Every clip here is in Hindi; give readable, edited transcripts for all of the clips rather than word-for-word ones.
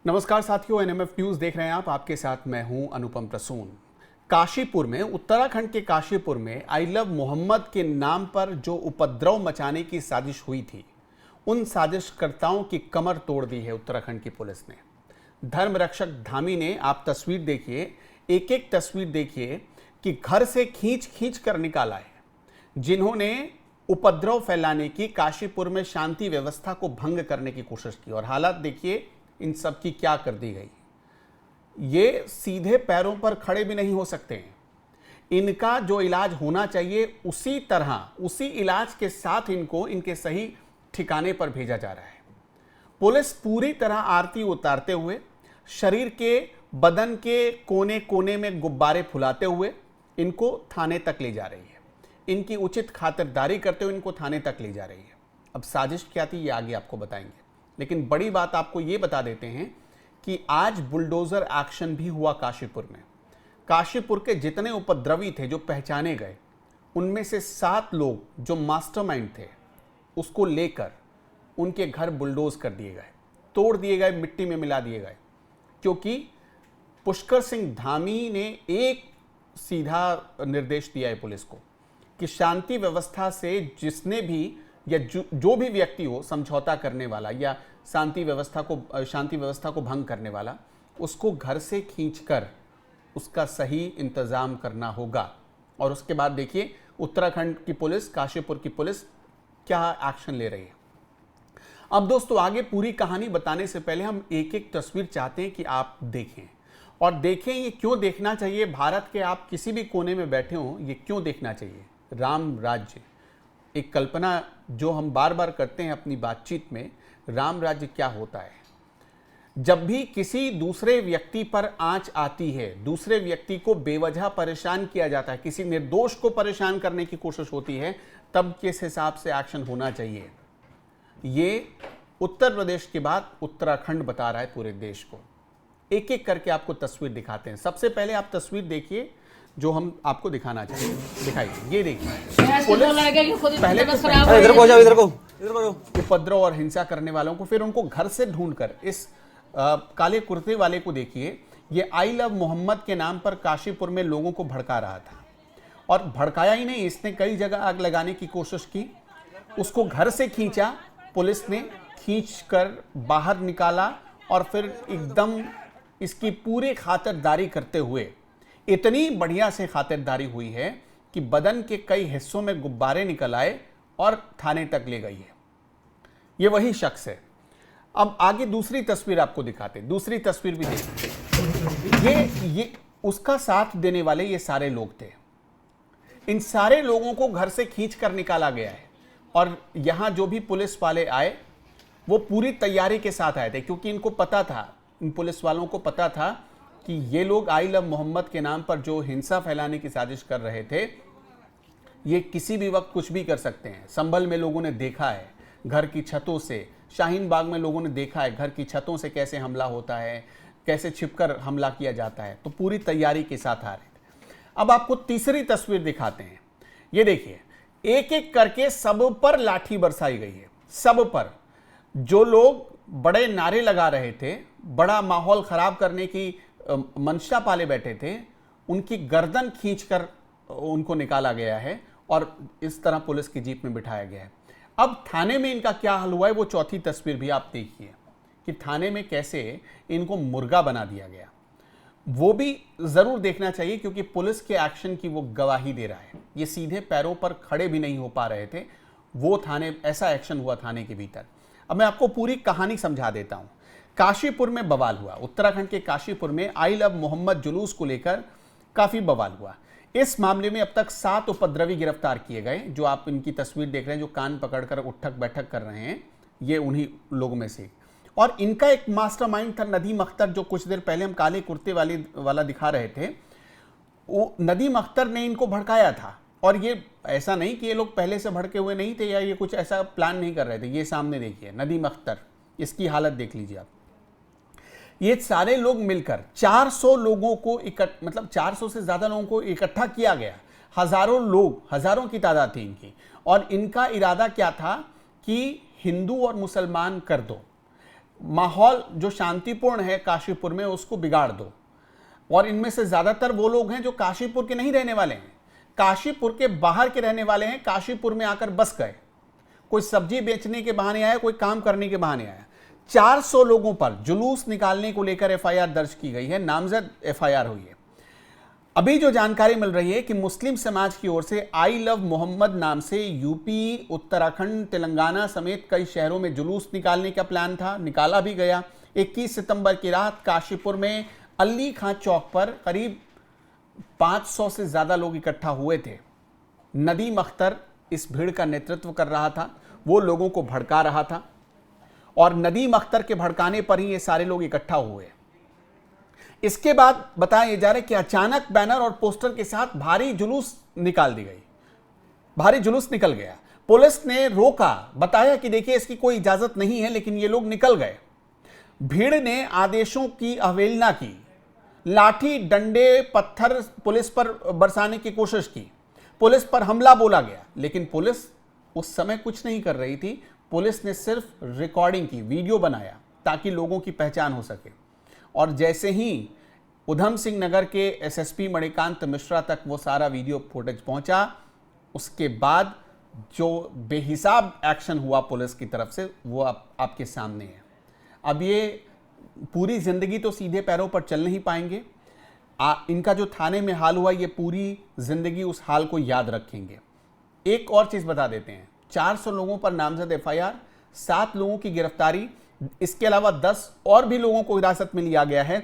नमस्कार साथियों, एनएमएफ न्यूज देख रहे हैं आप। आपके साथ मैं हूं अनुपम प्रसून। काशीपुर में, उत्तराखंड के काशीपुर में आई लव मोहम्मद के नाम पर जो उपद्रव मचाने की साजिश हुई थी, उन साजिशकर्ताओं की कमर तोड़ दी है उत्तराखंड की पुलिस ने। धर्म रक्षक धामी ने, आप तस्वीर देखिए, एक एक तस्वीर देखिए कि घर से खींच खींच कर निकाला है जिन्होंने उपद्रव फैलाने की, काशीपुर में शांति व्यवस्था को भंग करने की कोशिश की। और हालात देखिए इन सब की क्या कर दी गई। ये सीधे पैरों पर खड़े भी नहीं हो सकते हैं। इनका जो इलाज होना चाहिए उसी तरह, उसी इलाज के साथ इनको इनके सही ठिकाने पर भेजा जा रहा है। पुलिस पूरी तरह आरती उतारते हुए, शरीर के, बदन के कोने कोने में गुब्बारे फुलाते हुए इनको थाने तक ले जा रही है। इनकी उचित खातिरदारी करते हुए इनको थाने तक ले जा रही है। अब साजिश क्या थी ये आगे आपको बताएंगे, लेकिन बड़ी बात आपको ये बता देते हैं कि आज बुलडोजर एक्शन भी हुआ काशीपुर में। काशीपुर के जितने उपद्रवी थे जो पहचाने गए, उनमें से 7 लोग जो मास्टरमाइंड थे, उसको लेकर उनके घर बुलडोज कर दिए गए, तोड़ दिए गए, मिट्टी में मिला दिए गए। क्योंकि पुष्कर सिंह धामी ने एक सीधा निर्देश दिया है पुलिस को कि शांति व्यवस्था से जिसने भी या जो भी व्यक्ति हो समझौता करने वाला या शांति व्यवस्था को भंग करने वाला, उसको घर से खींचकर उसका सही इंतजाम करना होगा। और उसके बाद देखिए उत्तराखंड की पुलिस, काशीपुर की पुलिस क्या एक्शन ले रही है। अब दोस्तों, आगे पूरी कहानी बताने से पहले हम एक एक तस्वीर चाहते हैं कि आप देखें, और देखें ये क्यों देखना चाहिए। भारत के आप किसी भी कोने में बैठे हो, ये क्यों देखना चाहिए। राम राज्य, एक कल्पना जो हम बार बार करते हैं अपनी बातचीत में, राम राज्य क्या होता है। जब भी किसी दूसरे व्यक्ति पर आंच आती है, दूसरे व्यक्ति को बेवजह परेशान किया जाता है, किसी निर्दोष को परेशान करने की कोशिश होती है, तब किस हिसाब से एक्शन होना चाहिए। ये उत्तर प्रदेश के बाद उत्तराखंड बता रहा है पूरे देश को। एक एक करके आपको तस्वीर दिखाते हैं। सबसे पहले आप तस्वीर देखिए जो हम आपको दिखाना चाहिए। दिखाइए, ये देखिए, पहले तो उपद्रव और हिंसा करने वालों को, फिर उनको घर से ढूंढकर इस काले कुर्ते वाले को देखिए। ये आई लव मोहम्मद के नाम पर काशीपुर में लोगों को भड़का रहा था, और भड़काया ही नहीं, इसने कई जगह आग लगाने की कोशिश की। उसको घर से खींचा, पुलिस ने खींच कर बाहर निकाला, और फिर एकदम इसकी पूरी खातिरदारी करते हुए, इतनी बढ़िया से खातिरदारी हुई है कि बदन के कई हिस्सों में गुब्बारे निकल आए और थाने तक ले गई है। ये वही शख्स है। अब आगे दूसरी तस्वीर आपको दिखाते, दूसरी तस्वीर भी देखिए। ये उसका साथ देने वाले ये सारे लोग थे। इन सारे लोगों को घर से खींच कर निकाला गया है, और यहां जो भी पुलिस वाले आए वो पूरी तैयारी के साथ आए थे, क्योंकि इनको पता था, इन पुलिस वालों को पता था कि ये लोग आई लव मोहम्मद के नाम पर जो हिंसा फैलाने की साजिश कर रहे थे, ये किसी भी वक्त कुछ भी कर सकते हैं। संभल में लोगों ने देखा है, घर की छतों से, शाहीन बाग में लोगों ने देखा है घर की छतों से कैसे हमला होता है, कैसे छिपकर हमला किया जाता है। तो पूरी तैयारी के साथ आ रहे थे। अब आपको तीसरी तस्वीर दिखाते हैं। ये देखिए, एक एक करके सब पर लाठी बरसाई गई है। सब पर जो लोग बड़े नारे लगा रहे थे, बड़ा माहौल खराब करने की मंशा पाले बैठे थे, उनकी गर्दन खींचकर उनको निकाला गया है और इस तरह पुलिस की जीप में बिठाया गया है। अब थाने में इनका क्या हाल हुआ है, वो चौथी तस्वीर भी आप देखिए कि थाने में कैसे इनको मुर्गा बना दिया गया। वो भी जरूर देखना चाहिए, क्योंकि पुलिस के एक्शन की वो गवाही दे रहा है। ये सीधे पैरों पर खड़े भी नहीं हो पा रहे थे, वो थाने, ऐसा एक्शन हुआ थाने के भीतर। अब मैं आपको पूरी कहानी समझा देता हूं। काशीपुर में बवाल हुआ, उत्तराखंड के काशीपुर में आई लव मोहम्मद जुलूस को लेकर काफी बवाल हुआ। इस मामले में अब तक 7 उपद्रवी गिरफ्तार किए गए। जो आप इनकी तस्वीर देख रहे हैं, जो कान पकड़कर उठक बैठक कर रहे हैं, ये उन्हीं लोगों में से। और इनका एक मास्टरमाइंड था नदीम अख्तर, जो कुछ देर पहले हम काले कुर्ते वाला दिखा रहे थे। वो नदीम अख्तर ने इनको भड़काया था, और ये ऐसा नहीं कि ये लोग पहले से भड़के हुए नहीं थे या ये कुछ ऐसा प्लान नहीं कर रहे थे। ये सामने देखिए नदीम अख्तर, इसकी हालत देख लीजिए आप। ये सारे लोग मिलकर 400 लोगों को मतलब 400 से ज्यादा लोगों को इकट्ठा किया गया। हजारों लोग, हजारों की तादाद थी इनकी, और इनका इरादा क्या था कि हिंदू और मुसलमान कर दो। माहौल जो शांतिपूर्ण है काशीपुर में उसको बिगाड़ दो। और इनमें से ज्यादातर वो लोग हैं जो काशीपुर के नहीं रहने वाले हैं, काशीपुर के बाहर के रहने वाले हैं, काशीपुर में आकर बस गए। कोई सब्जी बेचने के बहाने आया, कोई काम करने के बहाने आया। 400 लोगों पर जुलूस निकालने को लेकर एफआईआर दर्ज की गई है, नामजद एफआईआर हुई है। अभी जो जानकारी मिल रही है कि मुस्लिम समाज की ओर से आई लव मोहम्मद नाम से यूपी, उत्तराखंड, तेलंगाना समेत कई शहरों में जुलूस निकालने का प्लान था, निकाला भी गया। 21 सितंबर की रात काशीपुर में अली खां चौक पर करीब 500 से ज्यादा लोग इकट्ठा हुए थे। नदीम अख्तर इस भीड़ का नेतृत्व कर रहा था, वो लोगों को भड़का रहा था और नदीम अख्तर के भड़काने पर ही ये सारे लोग इकट्ठा हुए। इसके बाद बताया जा रहा है कि अचानक बैनर और पोस्टर के साथ भारी जुलूस निकाल दी गई, भारी जुलूस निकल गया। पुलिस ने रोका, बताया कि देखिए इसकी कोई इजाजत नहीं है, लेकिन ये लोग निकल गए। भीड़ ने आदेशों की अवहेलना की, लाठी डंडे पत्थर पुलिस पर बरसाने की कोशिश की, पुलिस पर हमला बोला गया, लेकिन पुलिस उस समय कुछ नहीं कर रही थी। पुलिस ने सिर्फ रिकॉर्डिंग की, वीडियो बनाया ताकि लोगों की पहचान हो सके। और जैसे ही उधम सिंह नगर के एसएसपी मणिकांत मिश्रा तक वो सारा वीडियो फुटेज पहुंचा, उसके बाद जो बेहिसाब एक्शन हुआ पुलिस की तरफ से वो आपके सामने है। अब ये पूरी जिंदगी तो सीधे पैरों पर चल नहीं पाएंगे। इनका जो थाने में हाल हुआ, ये पूरी जिंदगी उस हाल को याद रखेंगे। एक और चीज बता देते हैं, 400 लोगों पर नामजद एफआईआर, 7 लोगों की गिरफ्तारी, इसके अलावा 10 और भी लोगों को हिरासत में लिया गया है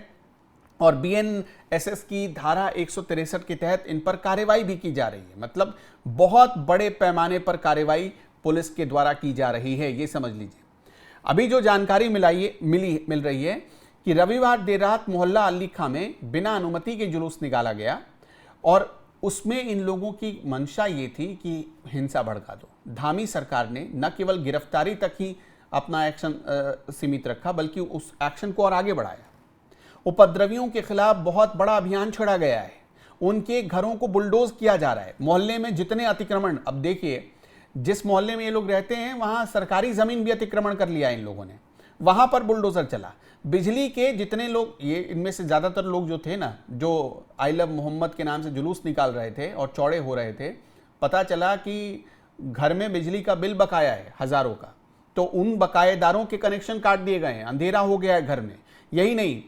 और बीएनएसएस की धारा 163 के तहत इन पर कार्रवाई भी की जा रही है। मतलब बहुत बड़े पैमाने पर कार्रवाई पुलिस के द्वारा की जा रही है, ये समझ लीजिए। अभी जो जानकारी मिल रही है कि रविवार देर रात मोहल्ला अली खां में बिना अनुमति के जुलूस निकाला गया और उसमें इन लोगों की मंशा ये थी कि हिंसा भड़का दो। धामी सरकार ने न केवल गिरफ्तारी तक ही अपना एक्शन सीमित रखा, बल्कि उस एक्शन को और आगे बढ़ाया। उपद्रवियों के खिलाफ बहुत बड़ा अभियान छेड़ा गया है, उनके घरों को बुलडोज किया जा रहा है। मोहल्ले में जितने अतिक्रमण, अब देखिए जिस मोहल्ले में ये लोग रहते हैं वहां सरकारी जमीन भी अतिक्रमण कर लिया इन लोगों ने, वहां पर बुलडोजर चला। बिजली के जितने लोग, ये इनमें से ज्यादातर लोग जो थे ना, जो आई लव मोहम्मद के नाम से जुलूस निकाल रहे थे और चौड़े हो रहे थे, पता चला कि घर में बिजली का बिल बकाया है हजारों का, तो उन बकायेदारों के कनेक्शन काट दिए गए हैं, अंधेरा हो गया है घर में। यही नहीं,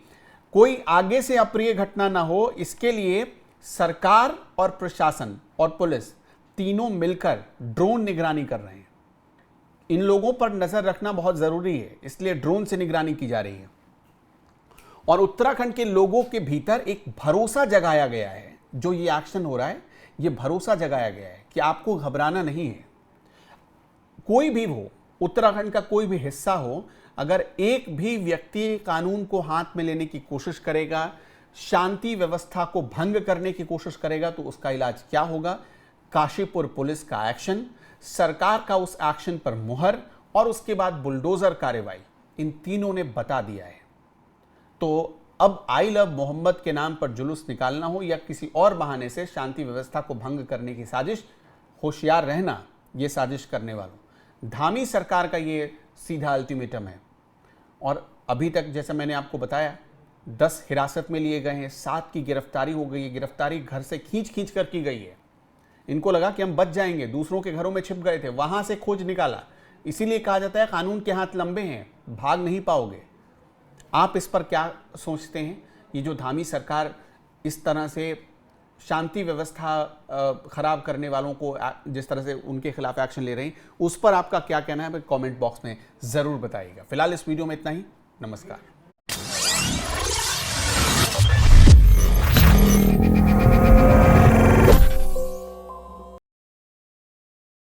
कोई आगे से अप्रिय घटना ना हो, इसके लिए सरकार और प्रशासन और पुलिस तीनों मिलकर ड्रोन निगरानी कर रहे हैं। इन लोगों पर नजर रखना बहुत जरूरी है, इसलिए ड्रोन से निगरानी की जा रही है। और उत्तराखंड के लोगों के भीतर एक भरोसा जगाया गया है, जो ये एक्शन हो रहा है, ये भरोसा जगाया गया है कि आपको घबराना नहीं है। कोई भी हो, उत्तराखंड का कोई भी हिस्सा हो, अगर एक भी व्यक्ति कानून को हाथ में लेने की कोशिश करेगा, शांति व्यवस्था को भंग करने की कोशिश करेगा, तो उसका इलाज क्या होगा? काशीपुर पुलिस का एक्शन, सरकार का उस एक्शन पर मुहर और उसके बाद बुलडोजर कार्रवाई, इन तीनों ने बता दिया है। तो अब आई लव मोहम्मद के नाम पर जुलूस निकालना हो या किसी और बहाने से शांति व्यवस्था को भंग करने की साजिश, होशियार रहना ये साजिश करने वालों। धामी सरकार का ये सीधा अल्टीमेटम है। और अभी तक जैसा मैंने आपको बताया, 10 हिरासत में लिए गए हैं, 7 की गिरफ्तारी हो गई है। गिरफ्तारी घर से खींच कर की गई है। इनको लगा कि हम बच जाएंगे, दूसरों के घरों में छिप गए थे, वहां से खोज निकाला। इसीलिए कहा जाता है कानून के हाथ लंबे हैं, भाग नहीं पाओगे। आप इस पर क्या सोचते हैं? ये जो धामी सरकार इस तरह से शांति व्यवस्था खराब करने वालों को जिस तरह से उनके खिलाफ एक्शन ले रहे हैं, उस पर आपका क्या कहना है? कमेंट बॉक्स में जरूर बताइएगा। फिलहाल इस वीडियो में इतना ही। नमस्कार।